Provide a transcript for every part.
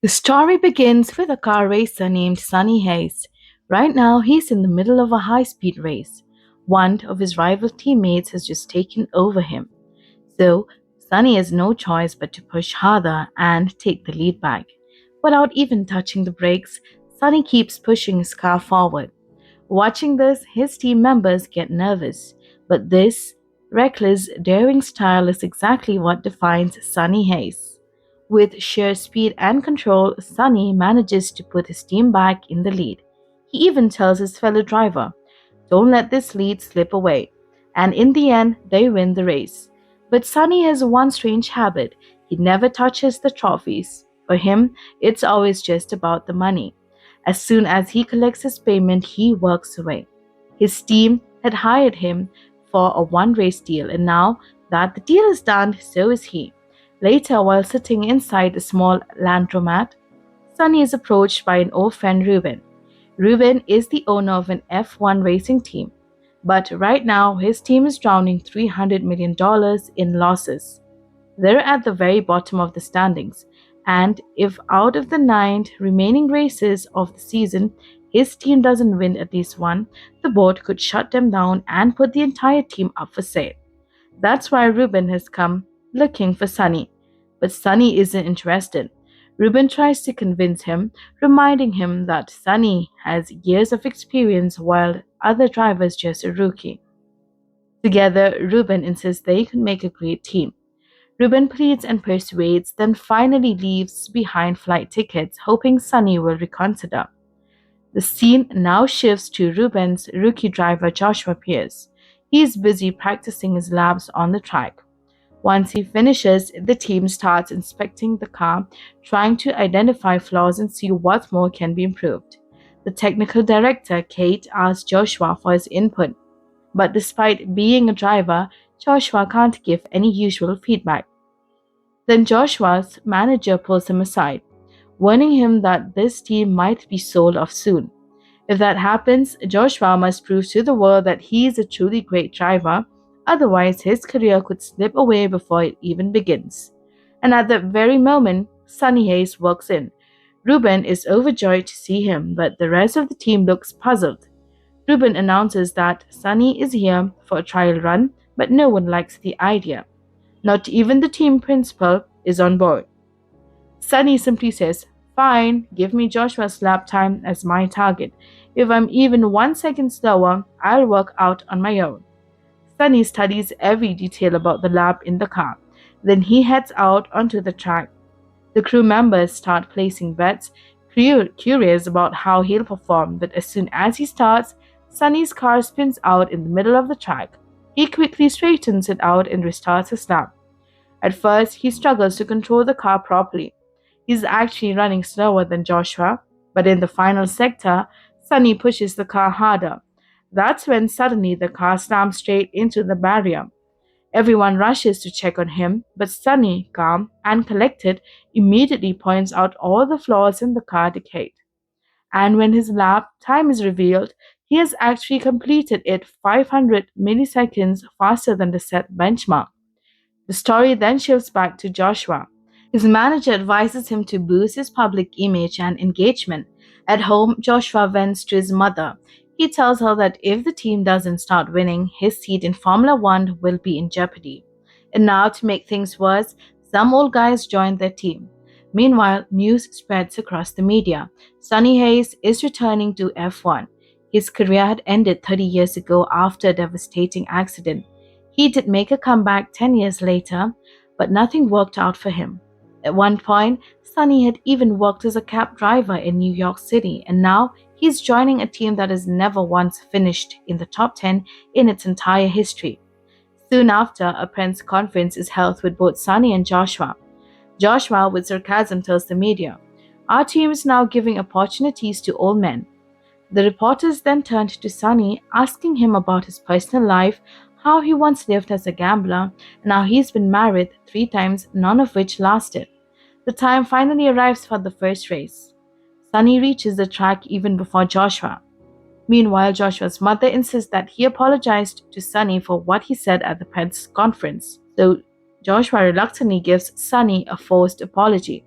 The story begins with a car racer named Sonny Hayes. Right now, he's in the middle of a high speed race. One of his rival teammates has just taken over him. So, Sonny has no choice but to push harder and take the lead back. Without even touching the brakes, Sonny keeps pushing his car forward. Watching this, his team members get nervous. But this reckless, daring style is exactly what defines Sonny Hayes. With sheer speed and control, Sonny manages to put his team back in the lead. He even tells his fellow driver, "Don't let this lead slip away." And in the end, they win the race. But Sonny has one strange habit: he never touches the trophies. For him, it's always just about the money. As soon as he collects his payment, he walks away. His team had hired him for a one race deal, and now that the deal is done, so is he. Later, while sitting inside a small landromat, Sonny is approached by an old friend, Ruben. Ruben is the owner of an F1 racing team, but right now his team is drowning $300 million in losses. They're at the very bottom of the standings, and if out of the nine remaining races of the season, his team doesn't win at least one, the board could shut them down and put the entire team up for sale. That's why Ruben has come looking for Sunny. But Sunny isn't interested. Ruben tries to convince him, reminding him that Sunny has years of experience while other drivers just a rookie. Together, Ruben insists they can make a great team. Ruben pleads and persuades, then finally leaves behind flight tickets, hoping Sunny will reconsider. The scene now shifts to Ruben's rookie driver Joshua Pierce. He is busy practicing his laps on the track. Once he finishes, the team starts inspecting the car, trying to identify flaws and see what more can be improved. The technical director, Kate, asks Joshua for his input, but despite being a driver, Joshua can't give any usual feedback. Then Joshua's manager pulls him aside, warning him that this team might be sold off soon. If that happens, Joshua must prove to the world that he is a truly great driver, otherwise, his career could slip away before it even begins. And at that very moment, Sonny Hayes walks in. Ruben is overjoyed to see him, but the rest of the team looks puzzled. Ruben announces that Sonny is here for a trial run, but no one likes the idea. Not even the team principal is on board. Sonny simply says, "Fine, give me Joshua's lap time as my target. If I'm even 1 second slower, I'll work out on my own." Sonny studies every detail about the lap in the car. Then he heads out onto the track. The crew members start placing bets, curious about how he'll perform, but as soon as he starts, Sonny's car spins out in the middle of the track. He quickly straightens it out and restarts his lap. At first, he struggles to control the car properly. He's actually running slower than Joshua, but in the final sector, Sonny pushes the car harder. That's when suddenly the car slams straight into the barrier. Everyone rushes to check on him, but Sonny, calm and collected, immediately points out all the flaws in the car decade. And when his lap time is revealed, he has actually completed it 500 milliseconds faster than the set benchmark. The story then shifts back to Joshua. His manager advises him to boost his public image and engagement. At home, Joshua vents to his mother. He tells her that if the team doesn't start winning, his seat in Formula One will be in jeopardy. And now, to make things worse, some old guys join their team. Meanwhile, news spreads across the media. Sonny Hayes is returning to F1. His career had ended 30 years ago after a devastating accident. He did make a comeback 10 years later, but nothing worked out for him. At one point, Sonny had even worked as a cab driver in New York City, and now he's joining a team that has never once finished in the top 10 in its entire history. Soon after, a press conference is held with both Sonny and Joshua. Joshua, with sarcasm, tells the media, "Our team is now giving opportunities to old men." The reporters then turned to Sonny, asking him about his personal life, how he once lived as a gambler, and how he's been married 3 times, none of which lasted. The time finally arrives for the first race. Sonny reaches the track even before Joshua. Meanwhile, Joshua's mother insists that he apologized to Sonny for what he said at the press conference, so Joshua reluctantly gives Sonny a forced apology.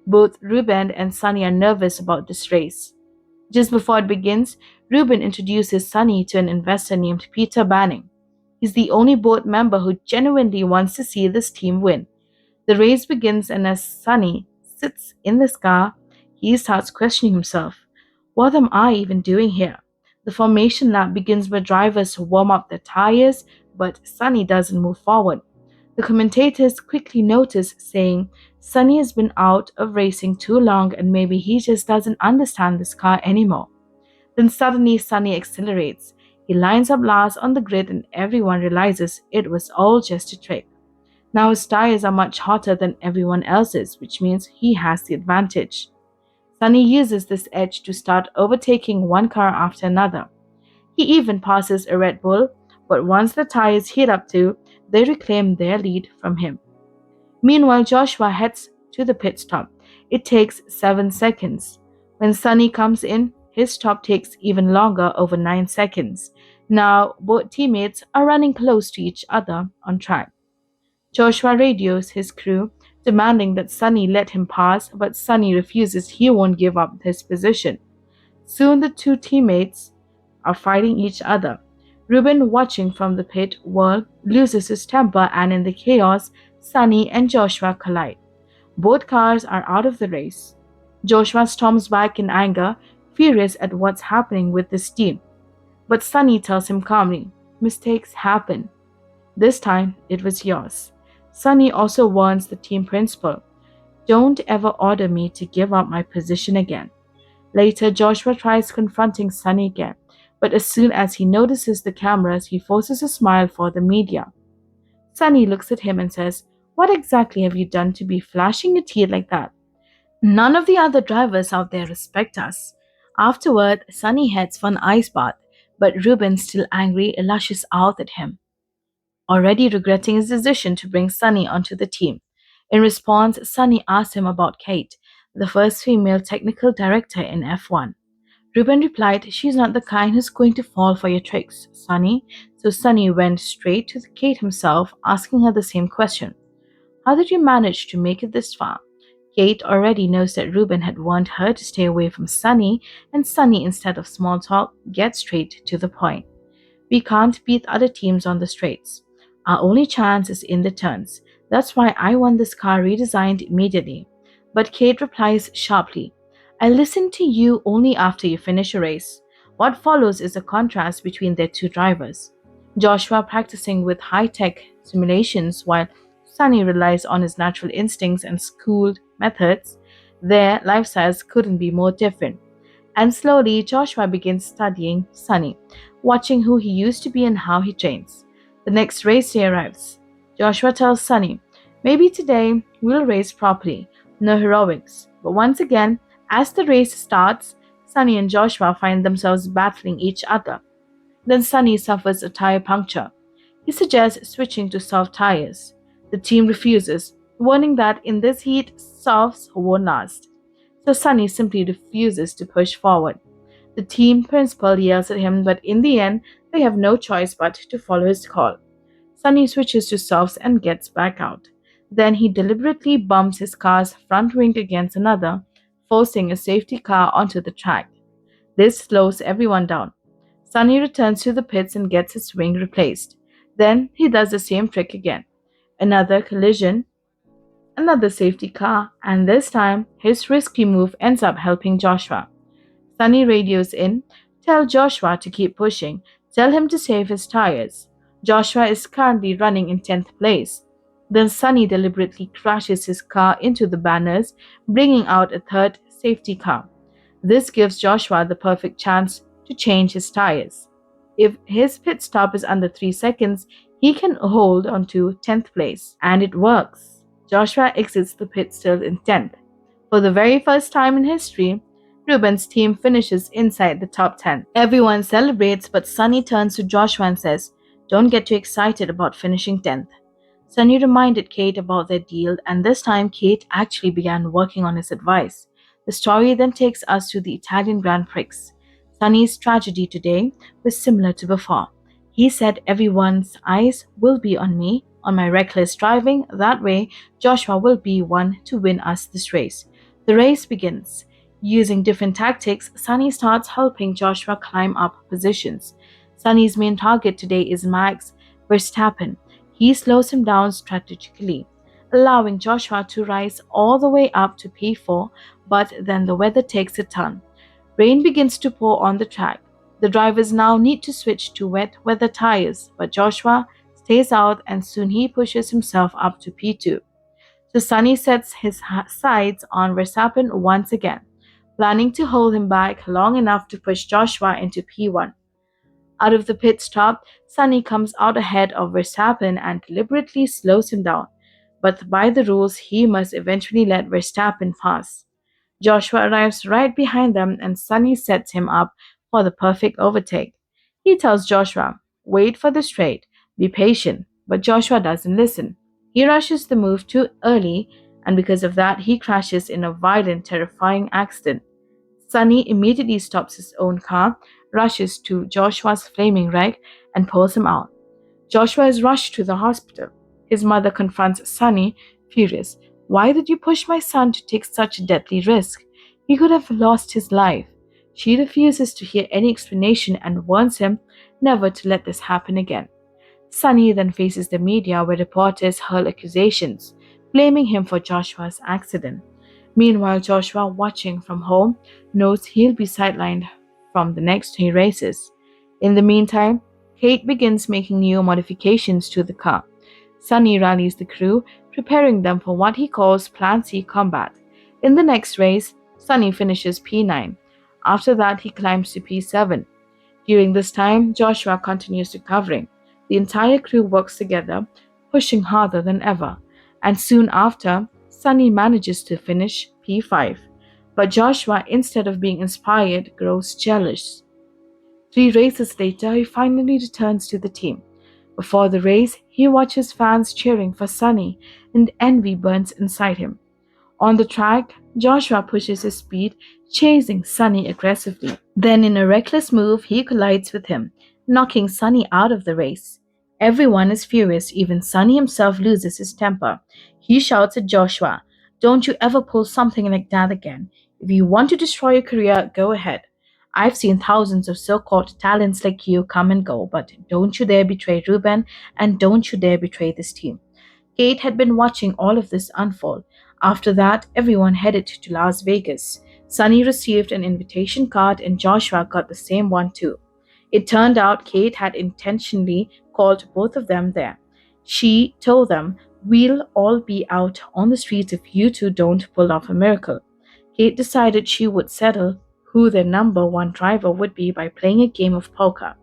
Both Ruben and Sunny are nervous about this race. Just before it begins, Ruben introduces Sunny to an investor named Peter Banning. He's the only board member who genuinely wants to see this team win. The race begins, and as Sunny sits in this car, he starts questioning himself. What am I even doing here? The formation lap begins with drivers warm up their tires, but Sunny doesn't move forward. The commentators quickly notice, saying, Sunny has been out of racing too long and maybe he just doesn't understand this car anymore. Then suddenly Sunny accelerates. He lines up last on the grid and everyone realizes it was all just a trick. Now his tires are much hotter than everyone else's, which means he has the advantage. Sunny uses this edge to start overtaking one car after another. He even passes a Red Bull, but once the tires heat up too, they reclaim their lead from him. Meanwhile, Joshua heads to the pit stop. It takes 7 seconds. When Sunny comes in, his stop takes even longer, over 9 seconds. Now, both teammates are running close to each other on track. Joshua radios his crew, demanding that Sunny let him pass, but Sunny refuses. He won't give up his position. Soon the two teammates are fighting each other. Ruben, watching from the pit wall, loses his temper, and in the chaos, Sunny and Joshua collide. Both cars are out of the race. Joshua storms back in anger, furious at what's happening with his team. But Sunny tells him calmly, mistakes happen. This time, it was yours. Sunny also warns the team principal, don't ever order me to give up my position again. Later, Joshua tries confronting Sunny again, but as soon as he notices the cameras, he forces a smile for the media. Sunny looks at him and says, what exactly have you done to be flashing your teeth like that? None of the other drivers out there respect us. Afterward, Sunny heads for an ice bath, but Ruben, still angry, lashes out at him, already regretting his decision to bring Sunny onto the team. In response, Sunny asks him about Kate, the first female technical director in F1. Ruben replied, she's not the kind who's going to fall for your tricks, Sunny. So Sunny went straight to Kate himself, asking her the same question. How did you manage to make it this far? Kate already knows that Ruben had warned her to stay away from Sunny, and Sunny, instead of small talk, gets straight to the point. We can't beat other teams on the straights. Our only chance is in the turns. That's why I want this car redesigned immediately. But Kate replies sharply, I listen to you only after you finish a race. What follows is a contrast between their two drivers. Joshua practicing with high-tech simulations while Sunny relies on his natural instincts and schooled methods. Their lifestyles couldn't be more different. And slowly, Joshua begins studying Sunny, watching who he used to be and how he trains. The next race day arrives. Joshua tells Sunny, maybe today we'll race properly, no heroics. But once again, as the race starts, Sunny and Joshua find themselves battling each other. Then Sunny suffers a tire puncture. He suggests switching to soft tires. The team refuses, warning that in this heat, softs won't last. So Sunny simply refuses to push forward. The team principal yells at him, but in the end, they have no choice but to follow his call. Sunny switches to softs and gets back out. Then he deliberately bumps his car's front wing against another, forcing a safety car onto the track. This slows everyone down. Sunny returns to the pits and gets his wing replaced. Then he does the same trick again. Another collision, another safety car, and this time his risky move ends up helping Joshua. Sunny radios in, tell Joshua to keep pushing, tell him to save his tires. Joshua is currently running in 10th place. Then Sunny deliberately crashes his car into the banners, bringing out a third safety car. This gives Joshua the perfect chance to change his tires. If his pit stop is under 3 seconds, he can hold on to 10th place. And it works. Joshua exits the pit still in 10th. For the very first time in history, Ruben's team finishes inside the top 10. Everyone celebrates, but Sunny turns to Joshua and says, don't get too excited about finishing 10th. Sunny reminded Kate about their deal, and this time Kate actually began working on his advice. The story then takes us to the Italian Grand Prix. Sunny's tragedy today was similar to before. He said everyone's eyes will be on me, on my reckless driving. That way, Joshua will be one to win us this race. The race begins. Using different tactics, Sunny starts helping Joshua climb up positions. Sunny's main target today is Max Verstappen. He slows him down strategically, allowing Joshua to rise all the way up to P4, but then the weather takes a turn. Rain begins to pour on the track. The drivers now need to switch to wet weather tires, but Joshua stays out and soon he pushes himself up to P2. So Sunny sets his sights on Verstappen once again, planning to hold him back long enough to push Joshua into P1. Out of the pit stop, Sunny comes out ahead of Verstappen and deliberately slows him down. But by the rules, he must eventually let Verstappen pass. Joshua arrives right behind them and Sunny sets him up for the perfect overtake. He tells Joshua, "Wait for the straight, be patient," but Joshua doesn't listen. He rushes the move too early, and because of that, he crashes in a violent, terrifying accident. Sunny immediately stops his own car, rushes to Joshua's flaming wreck, and pulls him out. Joshua is rushed to the hospital. His mother confronts Sunny, furious. "Why did you push my son to take such a deadly risk? He could have lost his life." She refuses to hear any explanation and warns him never to let this happen again. Sunny then faces the media where reporters hurl accusations, blaming him for Joshua's accident. Meanwhile, Joshua, watching from home, knows he'll be sidelined from the next three races. In the meantime, Kate begins making new modifications to the car. Sunny rallies the crew, preparing them for what he calls Plan C combat. In the next race, Sunny finishes P9. After that, he climbs to P7. During this time, Joshua continues recovering. The entire crew works together, pushing harder than ever, and soon after, Sunny manages to finish P5. But Joshua, instead of being inspired, grows jealous. Three races later, he finally returns to the team. Before the race, he watches fans cheering for Sunny, and envy burns inside him. On the track, Joshua pushes his speed, chasing Sunny aggressively. Then, in a reckless move, he collides with him, knocking Sunny out of the race. Everyone is furious, even Sunny himself loses his temper. He shouts at Joshua, "Don't you ever pull something like that again. If you want to destroy your career, go ahead. I've seen thousands of so called talents like you come and go, but don't you dare betray Ruben and don't you dare betray this team." Kate had been watching all of this unfold. After that, everyone headed to Las Vegas. Sunny received an invitation card and Joshua got the same one too. It turned out Kate had intentionally called both of them there. She told them, "We'll all be out on the streets if you two don't pull off a miracle." Kate decided she would settle who their number one driver would be by playing a game of poker.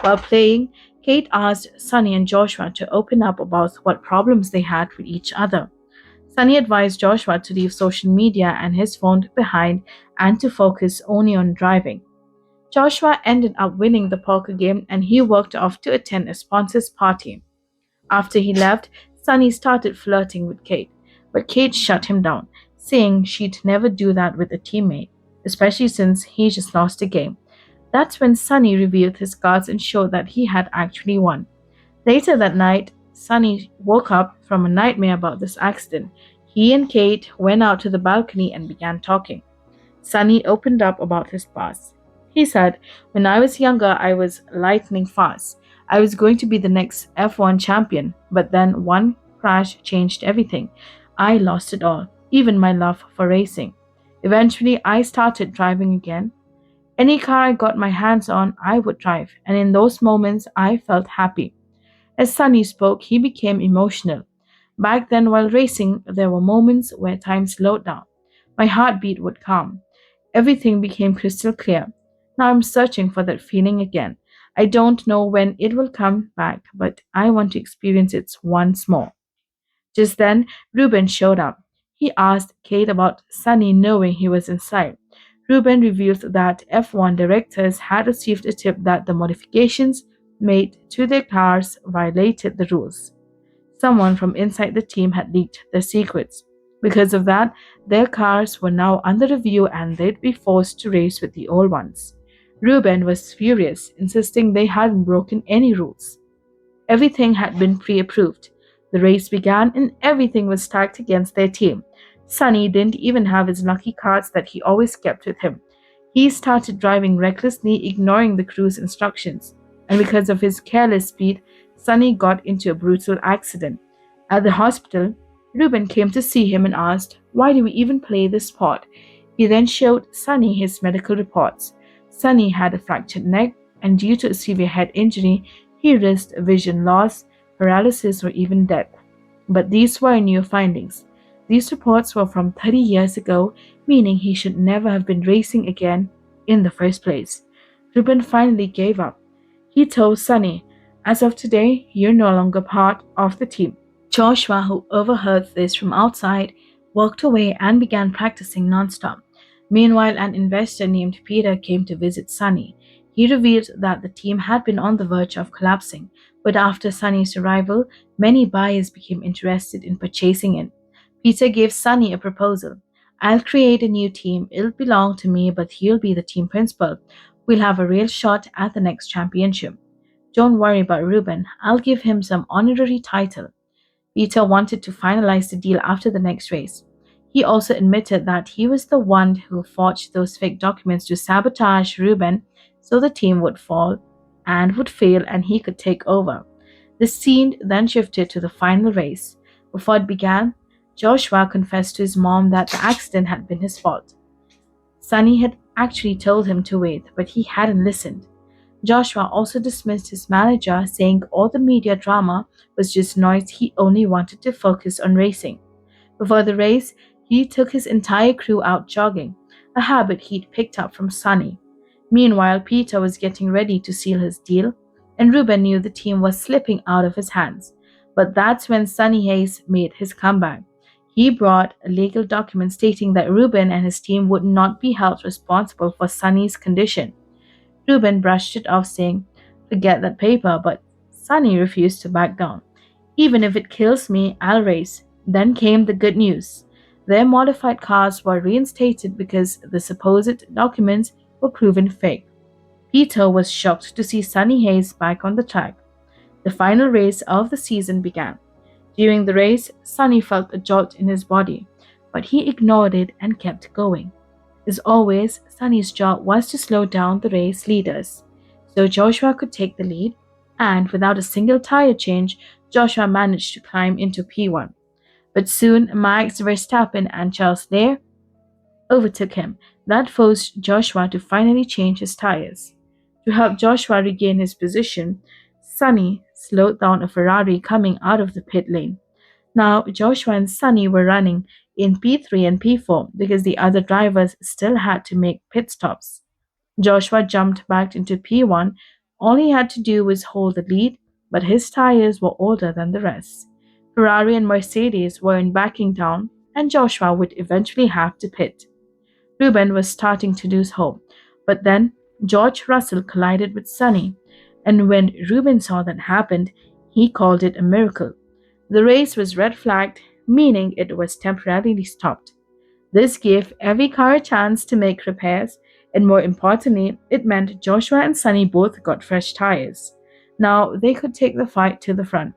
While playing, Kate asked Sunny and Joshua to open up about what problems they had with each other. Sunny advised Joshua to leave social media and his phone behind and to focus only on driving. Joshua ended up winning the poker game and he walked off to attend a sponsor's party. After he left, Sunny started flirting with Kate, but Kate shut him down, saying she'd never do that with a teammate, especially since he just lost a game. That's when Sunny revealed his cards and showed that he had actually won. Later that night, Sunny woke up from a nightmare about this accident. He and Kate went out to the balcony and began talking. Sunny opened up about his past. He said, "When I was younger, I was lightning fast. I was going to be the next F1 champion, but then one crash changed everything. I lost it all, even my love for racing. Eventually, I started driving again. Any car I got my hands on, I would drive, and in those moments, I felt happy." As Sunny spoke, he became emotional. Back then, while racing, there were moments where time slowed down. My heartbeat would calm. Everything became crystal clear. Now I'm searching for that feeling again. I don't know when it will come back, but I want to experience it once more. Just then, Ruben showed up. He asked Kate about Sunny knowing he was inside. Ruben revealed that F1 directors had received a tip that the modifications made to their cars violated the rules. Someone from inside the team had leaked their secrets. Because of that, their cars were now under review and they'd be forced to race with the old ones. Ruben was furious, insisting they hadn't broken any rules. Everything had been pre approved. The race began and everything was stacked against their team. Sonny didn't even have his lucky cards that he always kept with him. He started driving recklessly, ignoring the crew's instructions, and because of his careless speed, Sonny got into a brutal accident. At the hospital, Ruben came to see him and asked, "Why do we even play this sport?" He then showed Sonny his medical reports. Sonny had a fractured neck, and due to a severe head injury, he risked vision loss, paralysis, or even death. But these were new findings. These reports were from 30 years ago, meaning he should never have been racing again in the first place. Ruben finally gave up. He told Sonny, "As of today, you're no longer part of the team." Joshua, who overheard this from outside, walked away and began practicing nonstop. Meanwhile, an investor named Peter came to visit Sonny. He revealed that the team had been on the verge of collapsing, but after Sonny's arrival, many buyers became interested in purchasing it. Peter gave Sonny a proposal. "I'll create a new team. It'll belong to me, but you'll be the team principal. We'll have a real shot at the next championship. Don't worry about Ruben. I'll give him some honorary title." Peter wanted to finalize the deal after the next race. He also admitted that he was the one who forged those fake documents to sabotage Ruben so the team would fall and would fail and he could take over. The scene then shifted to the final race. Before it began, Joshua confessed to his mom that the accident had been his fault. Sonny had actually told him to wait, but he hadn't listened. Joshua also dismissed his manager, saying all the media drama was just noise. He only wanted to focus on racing. Before the race, he took his entire crew out jogging, a habit he'd picked up from Sonny. Meanwhile, Peter was getting ready to seal his deal, and Ruben knew the team was slipping out of his hands. But that's when Sonny Hayes made his comeback. He brought a legal document stating that Ruben and his team would not be held responsible for Sonny's condition. Ruben brushed it off, saying, "Forget that paper," but Sonny refused to back down. "Even if it kills me, I'll race." Then came the good news. Their modified cars were reinstated because the supposed documents were proven fake. Peter was shocked to see Sonny Hayes back on the track. The final race of the season began. During the race, Sonny felt a jolt in his body, but he ignored it and kept going. As always, Sonny's job was to slow down the race leaders, so Joshua could take the lead, and without a single tire change, Joshua managed to climb into P1. But soon, Max Verstappen and Charles Leclerc overtook him. That forced Joshua to finally change his tires. To help Joshua regain his position, Sonny slowed down a Ferrari coming out of the pit lane. Now, Joshua and Sonny were running in P3 and P4 because the other drivers still had to make pit stops. Joshua jumped back into P1. All he had to do was hold the lead, but his tires were older than the rest. Ferrari and Mercedes weren't backing down, and Joshua would eventually have to pit. Ruben was starting to lose hope, but then George Russell collided with Sonny, and when Ruben saw that happened, he called it a miracle. The race was red flagged, meaning it was temporarily stopped. This gave every car a chance to make repairs, and more importantly, it meant Joshua and Sonny both got fresh tires. Now they could take the fight to the front.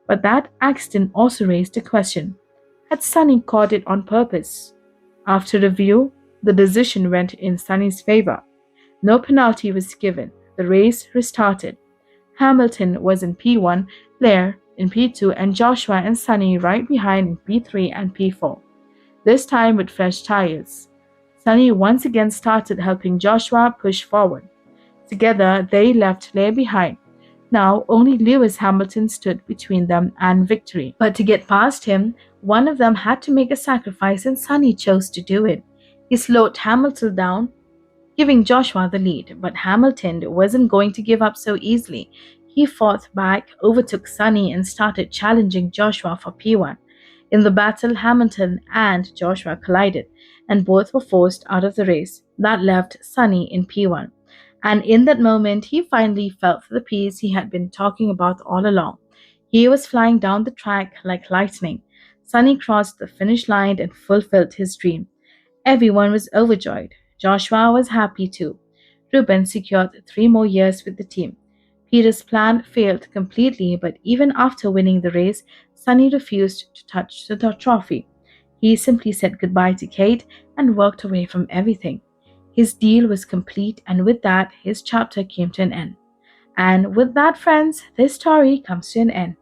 But that accident also raised a question. Had Sonny caught it on purpose? After review, the decision went in Sonny's favor. No penalty was given. The race restarted. Hamilton was in P1, Blair in P2, and Joshua and Sonny right behind in P3 and P4. This time with fresh tires. Sonny once again started helping Joshua push forward. Together, they left Blair behind. Now, only Lewis Hamilton stood between them and victory. But to get past him, one of them had to make a sacrifice, and Sonny chose to do it. He slowed Hamilton down, giving Joshua the lead, but Hamilton wasn't going to give up so easily. He fought back, overtook Sonny, and started challenging Joshua for P1. In the battle, Hamilton and Joshua collided, and both were forced out of the race. That left Sonny in P1. And in that moment, he finally felt the peace he had been talking about all along. He was flying down the track like lightning. Sonny crossed the finish line and fulfilled his dream. Everyone was overjoyed. Joshua was happy too. Ruben secured 3 more years with the team. Peter's plan failed completely, but even after winning the race, Sonny refused to touch the trophy. He simply said goodbye to Kate and walked away from everything. His deal was complete, and with that, his chapter came to an end. And with that, friends, this story comes to an end.